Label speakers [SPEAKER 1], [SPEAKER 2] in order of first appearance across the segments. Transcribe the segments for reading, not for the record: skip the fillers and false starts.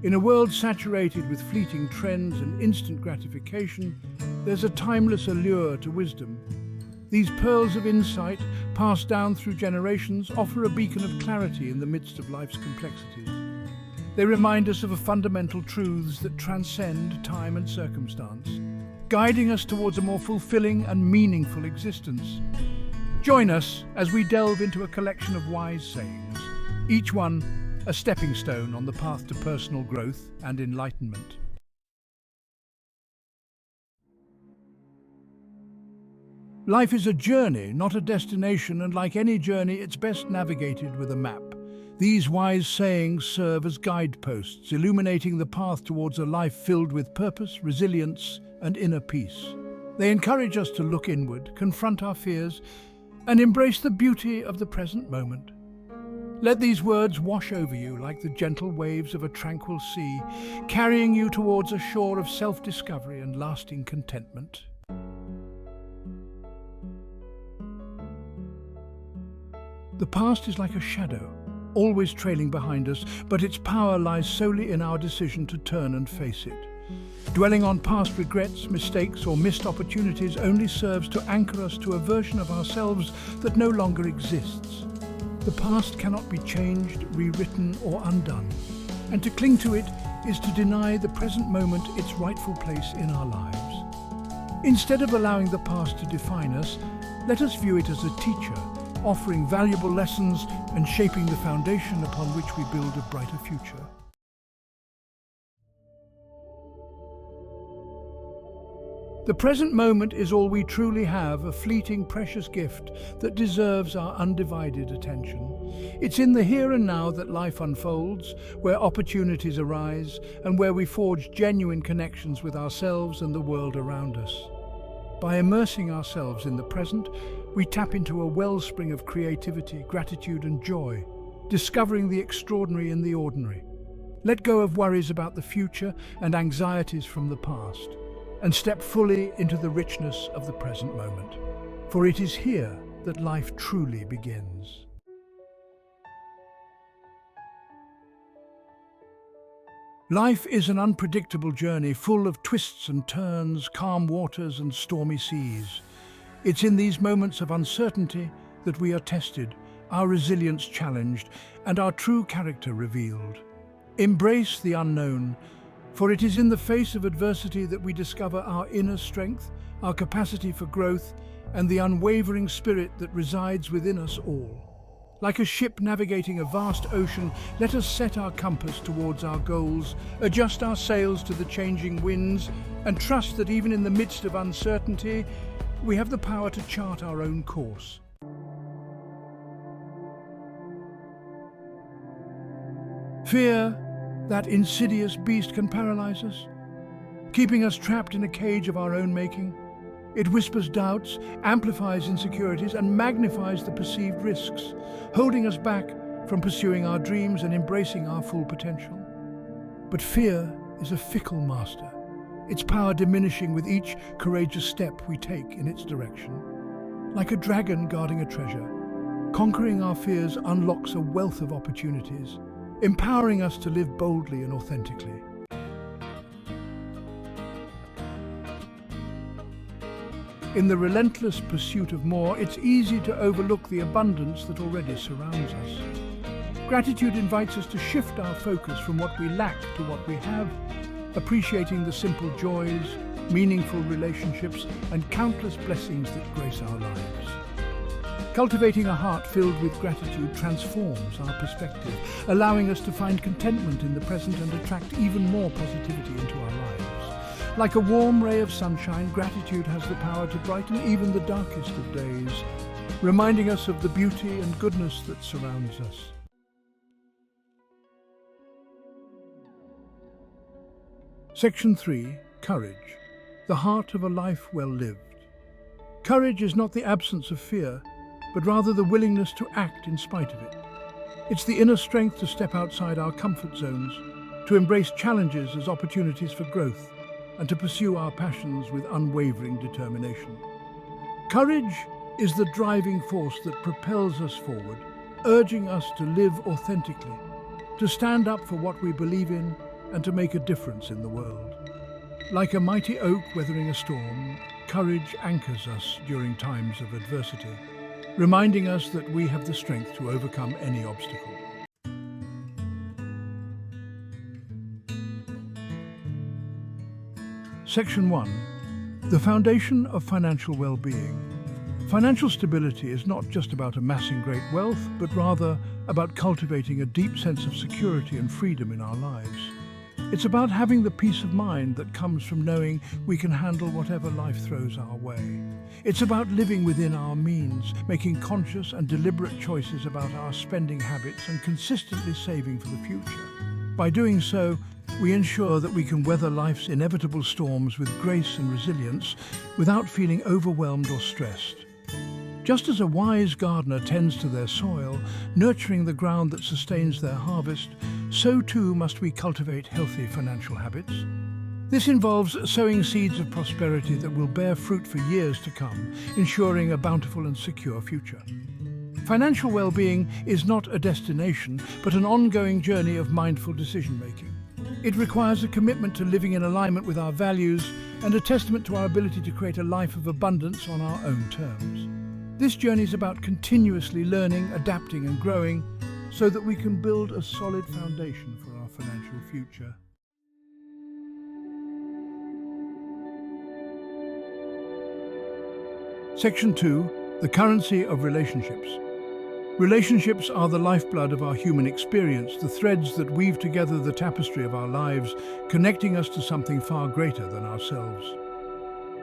[SPEAKER 1] In a world saturated with fleeting trends and instant gratification, there's a timeless allure to wisdom. These pearls of insight, passed down through generations, offer a beacon of clarity in the midst of life's complexities. They remind us of fundamental truths that transcend time and circumstance, guiding us towards a more fulfilling and meaningful existence. Join us as we delve into a collection of wise sayings, each one a stepping stone on the path to personal growth and enlightenment. Life is a journey, not a destination, and like any journey, it's best navigated with a map. These wise sayings serve as guideposts, illuminating the path towards a life filled with purpose, resilience, and inner peace. They encourage us to look inward, confront our fears, and embrace the beauty of the present moment. Let these words wash over you like the gentle waves of a tranquil sea, carrying you towards a shore of self-discovery and lasting contentment. The past is like a shadow, always trailing behind us, but its power lies solely in our decision to turn and face it. Dwelling on past regrets, mistakes, or missed opportunities only serves to anchor us to a version of ourselves that no longer exists. The past cannot be changed, rewritten, or undone, and to cling to it is to deny the present moment its rightful place in our lives. Instead of allowing the past to define us, let us view it as a teacher, offering valuable lessons and shaping the foundation upon which we build a brighter future. The present moment is all we truly have, a fleeting, precious gift that deserves our undivided attention. It's in the here and now that life unfolds, where opportunities arise, and where we forge genuine connections with ourselves and the world around us. By immersing ourselves in the present, we tap into a wellspring of creativity, gratitude, and joy, discovering the extraordinary in the ordinary. Let go of worries about the future and anxieties from the past, and step fully into the richness of the present moment. For it is here that life truly begins. Life is an unpredictable journey full of twists and turns, calm waters and stormy seas. It's in these moments of uncertainty that we are tested, our resilience challenged, and our true character revealed. Embrace the unknown, for it is in the face of adversity that we discover our inner strength, our capacity for growth, and the unwavering spirit that resides within us all. Like a ship navigating a vast ocean, let us set our compass towards our goals, adjust our sails to the changing winds, and trust that even in the midst of uncertainty, we have the power to chart our own course. Fear, that insidious beast, can paralyze us, keeping us trapped in a cage of our own making. It whispers doubts, amplifies insecurities, and magnifies the perceived risks, holding us back from pursuing our dreams and embracing our full potential. But fear is a fickle master, its power diminishing with each courageous step we take in its direction. Like a dragon guarding a treasure, conquering our fears unlocks a wealth of opportunities, empowering us to live boldly and authentically. In the relentless pursuit of more, it's easy to overlook the abundance that already surrounds us. Gratitude invites us to shift our focus from what we lack to what we have, appreciating the simple joys, meaningful relationships, and countless blessings that grace our lives. Cultivating a heart filled with gratitude transforms our perspective, allowing us to find contentment in the present and attract even more positivity into our lives. Like a warm ray of sunshine, gratitude has the power to brighten even the darkest of days, reminding us of the beauty and goodness that surrounds us. Section 3. Courage, the heart of a life well lived. Courage is not the absence of fear, but rather the willingness to act in spite of it. It's the inner strength to step outside our comfort zones, to embrace challenges as opportunities for growth, and to pursue our passions with unwavering determination. Courage is the driving force that propels us forward, urging us to live authentically, to stand up for what we believe in, and to make a difference in the world. Like a mighty oak weathering a storm, courage anchors us during times of adversity, reminding us that we have the strength to overcome any obstacle. Section 1. The foundation of financial well-being. Financial stability is not just about amassing great wealth, but rather about cultivating a deep sense of security and freedom in our lives. It's about having the peace of mind that comes from knowing we can handle whatever life throws our way. It's about living within our means, making conscious and deliberate choices about our spending habits and consistently saving for the future. By doing so, we ensure that we can weather life's inevitable storms with grace and resilience without feeling overwhelmed or stressed. Just as a wise gardener tends to their soil, nurturing the ground that sustains their harvest, so too must we cultivate healthy financial habits. This involves sowing seeds of prosperity that will bear fruit for years to come, ensuring a bountiful and secure future. Financial well-being is not a destination, but an ongoing journey of mindful decision-making. It requires a commitment to living in alignment with our values and a testament to our ability to create a life of abundance on our own terms. This journey is about continuously learning, adapting and growing so that we can build a solid foundation for our financial future. Section 2. The currency of relationships. Relationships are the lifeblood of our human experience, the threads that weave together the tapestry of our lives, connecting us to something far greater than ourselves.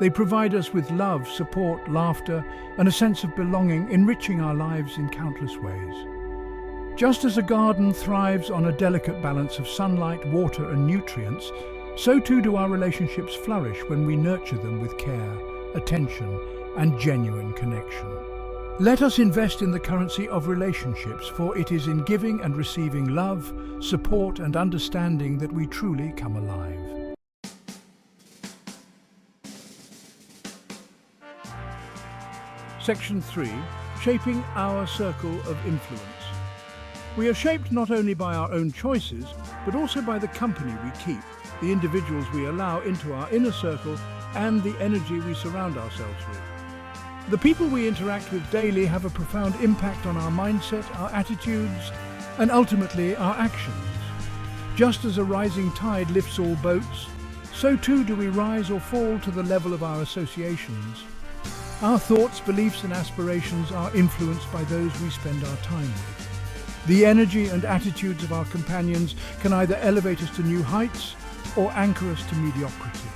[SPEAKER 1] They provide us with love, support, laughter, and a sense of belonging, enriching our lives in countless ways. Just as a garden thrives on a delicate balance of sunlight, water, and nutrients, so too do our relationships flourish when we nurture them with care, attention, and genuine connection. Let us invest in the currency of relationships, for it is in giving and receiving love, support, and understanding that we truly come alive. Section 3. Shaping our circle of influence. We are shaped not only by our own choices, but also by the company we keep, the individuals we allow into our inner circle, and the energy we surround ourselves with. The people we interact with daily have a profound impact on our mindset, our attitudes, and ultimately our actions. Just as a rising tide lifts all boats, so too do we rise or fall to the level of our associations. Our thoughts, beliefs, and aspirations are influenced by those we spend our time with. The energy and attitudes of our companions can either elevate us to new heights or anchor us to mediocrity.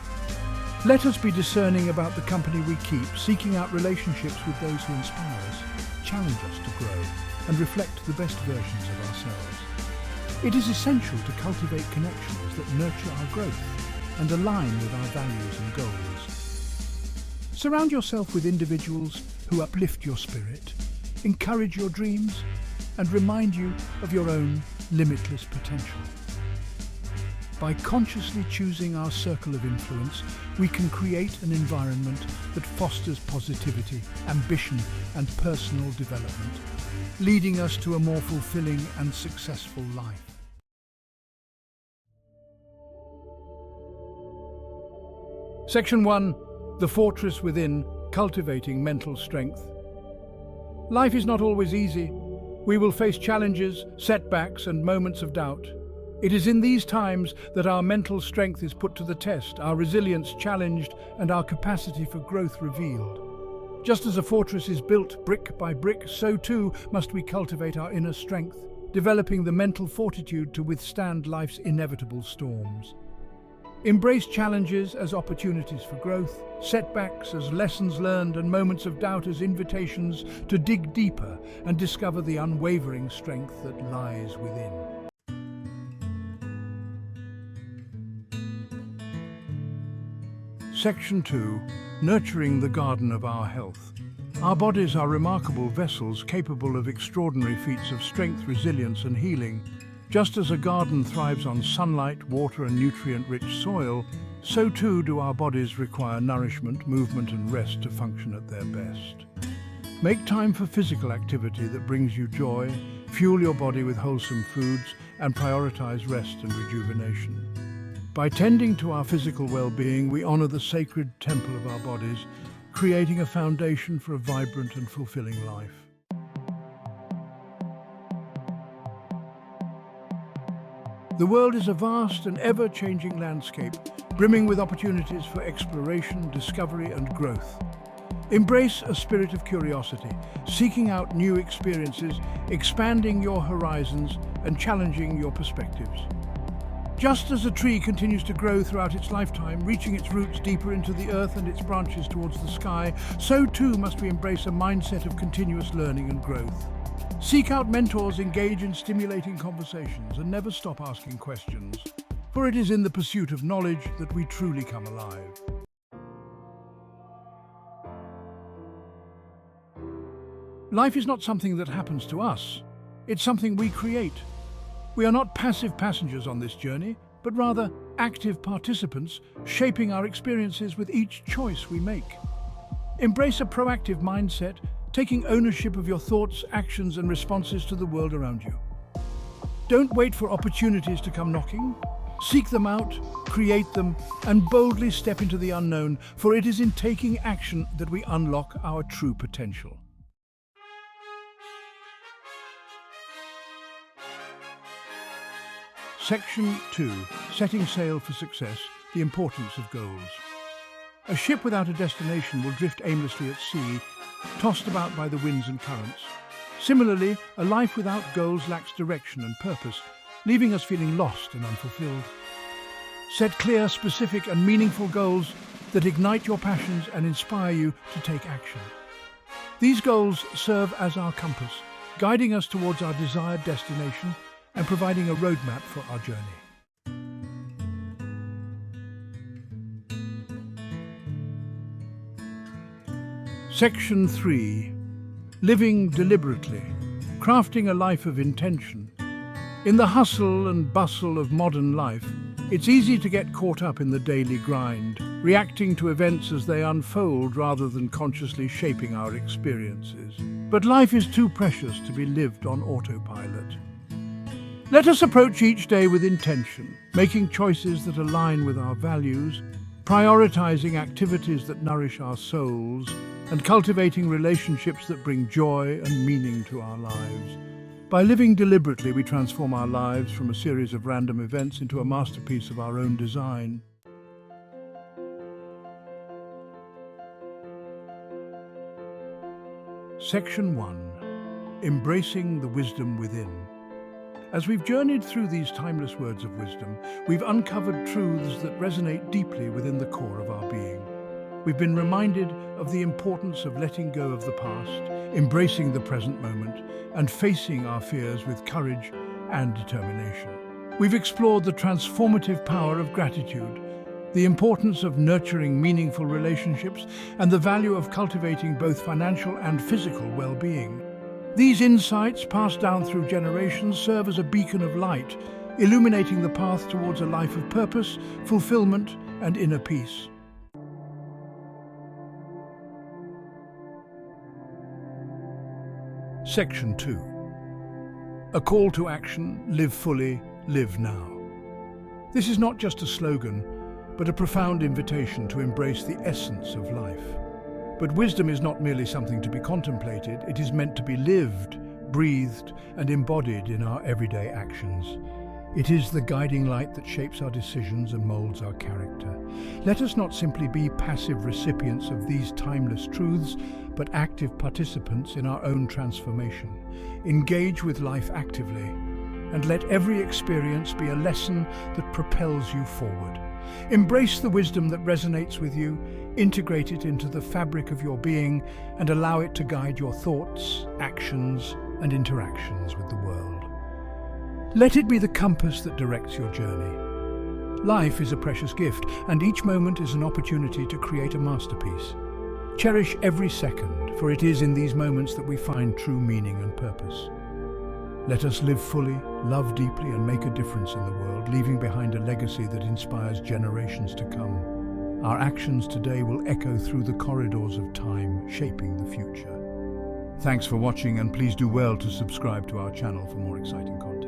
[SPEAKER 1] Let us be discerning about the company we keep, seeking out relationships with those who inspire us, challenge us to grow, and reflect the best versions of ourselves. It is essential to cultivate connections that nurture our growth and align with our values and goals. Surround yourself with individuals who uplift your spirit, encourage your dreams, and remind you of your own limitless potential. By consciously choosing our circle of influence, we can create an environment that fosters positivity, ambition, and personal development, leading us to a more fulfilling and successful life. Section 1. The Fortress Within, Cultivating Mental Strength. Life is not always easy. We will face challenges, setbacks, and moments of doubt. It is in these times that our mental strength is put to the test, our resilience challenged, and our capacity for growth revealed. Just as a fortress is built brick by brick, so too must we cultivate our inner strength, developing the mental fortitude to withstand life's inevitable storms. Embrace challenges as opportunities for growth, setbacks as lessons learned, and moments of doubt as invitations to dig deeper and discover the unwavering strength that lies within. Section 2. Nurturing the garden of our health. Our bodies are remarkable vessels capable of extraordinary feats of strength, resilience, and healing. Just as a garden thrives on sunlight, water, and nutrient-rich soil, so too do our bodies require nourishment, movement, and rest to function at their best. Make time for physical activity that brings you joy, fuel your body with wholesome foods, and prioritize rest and rejuvenation. By tending to our physical well-being, we honor the sacred temple of our bodies, creating a foundation for a vibrant and fulfilling life. The world is a vast and ever-changing landscape, brimming with opportunities for exploration, discovery, and growth. Embrace a spirit of curiosity, seeking out new experiences, expanding your horizons, and challenging your perspectives. Just as a tree continues to grow throughout its lifetime, reaching its roots deeper into the earth and its branches towards the sky, so too must we embrace a mindset of continuous learning and growth. Seek out mentors, engage in stimulating conversations, and never stop asking questions, for it is in the pursuit of knowledge that we truly come alive. Life is not something that happens to us. It's something we create. We are not passive passengers on this journey, but rather active participants, shaping our experiences with each choice we make. Embrace a proactive mindset, taking ownership of your thoughts, actions, and responses to the world around you. Don't wait for opportunities to come knocking. Seek them out, create them, and boldly step into the unknown, for it is in taking action that we unlock our true potential. Section 2. Setting sail for success, the importance of goals. A ship without a destination will drift aimlessly at sea, tossed about by the winds and currents. Similarly, a life without goals lacks direction and purpose, leaving us feeling lost and unfulfilled. Set clear, specific, and meaningful goals that ignite your passions and inspire you to take action. These goals serve as our compass, guiding us towards our desired destination and providing a roadmap for our journey. Section 3. Living deliberately, crafting a life of intention. In the hustle and bustle of modern life, it's easy to get caught up in the daily grind, reacting to events as they unfold rather than consciously shaping our experiences. But life is too precious to be lived on autopilot. Let us approach each day with intention, making choices that align with our values, prioritizing activities that nourish our souls, and cultivating relationships that bring joy and meaning to our lives. By living deliberately, we transform our lives from a series of random events into a masterpiece of our own design. Section 1. Embracing the wisdom within. As we've journeyed through these timeless words of wisdom, we've uncovered truths that resonate deeply within the core of our being. We've been reminded of the importance of letting go of the past, embracing the present moment, and facing our fears with courage and determination. We've explored the transformative power of gratitude, the importance of nurturing meaningful relationships, and the value of cultivating both financial and physical well-being. These insights, passed down through generations, serve as a beacon of light, illuminating the path towards a life of purpose, fulfillment, and inner peace. Section 2. A call to action: live fully, live now. This is not just a slogan, but a profound invitation to embrace the essence of life. But wisdom is not merely something to be contemplated, it is meant to be lived, breathed, and embodied in our everyday actions. It is the guiding light that shapes our decisions and molds our character. Let us not simply be passive recipients of these timeless truths, but active participants in our own transformation. Engage with life actively, and let every experience be a lesson that propels you forward. Embrace the wisdom that resonates with you, integrate it into the fabric of your being, and allow it to guide your thoughts, actions, and interactions with the world. Let it be the compass that directs your journey. Life is a precious gift, and each moment is an opportunity to create a masterpiece. Cherish every second, for it is in these moments that we find true meaning and purpose. Let us live fully, love deeply, and make a difference in the world, leaving behind a legacy that inspires generations to come. Our actions today will echo through the corridors of time, shaping the future. Thanks for watching, and please do well to subscribe to our channel for more exciting content.